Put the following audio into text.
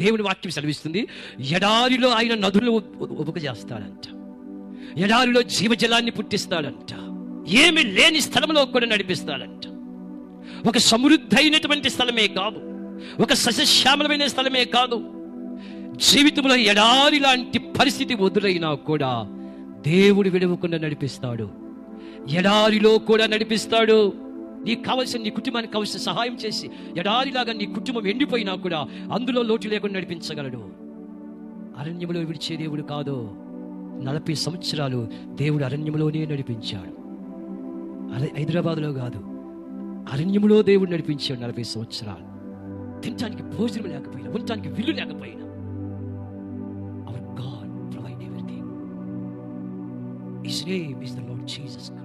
దేవుని వాక్యం సెలవిస్తుంది, ఎడారిలో ఆయన నదులు ఉపజేస్తాడంట, ఎడారిలో జీవజలాన్ని పుట్టిస్తాడంట, ఏమి లేని స్థలంలో కూడా నడిపిస్తాడంట. ఒక సమృద్ధైనటువంటి స్థలమే కాదు, ఒక సస్యశ్యామలమైన స్థలమే కాదు, జీవితంలో ఎడారి లాంటి పరిస్థితి వదులైనా కూడా దేవుడు విడవకుండా నడిపిస్తాడు. ఎడారిలో కూడా నడిపిస్తాడు. నీకు కావలసిన, నీ కుటుంబానికి కావలసిన సహాయం చేసి, ఎడారిలాగా నీ కుటుంబం ఎండిపోయినా కూడా అందులో లోటు లేకుండా నడిపించగలడు. అరణ్యంలో విడిచే దేవుడు కాదు. 40 సంవత్సరాలు దేవుడు అరణ్యంలోనే నడిపించాడు. హైదరాబాద్లో కాదు, అరణ్యంలో దేవుడు నడిపించాడు 40 సంవత్సరాలు. తినడానికి భోజనం లేకపోయినా, ఉండటానికి విల్లు లేకపోయినా, our God provide everything. His name is the Lord Jesus Christ.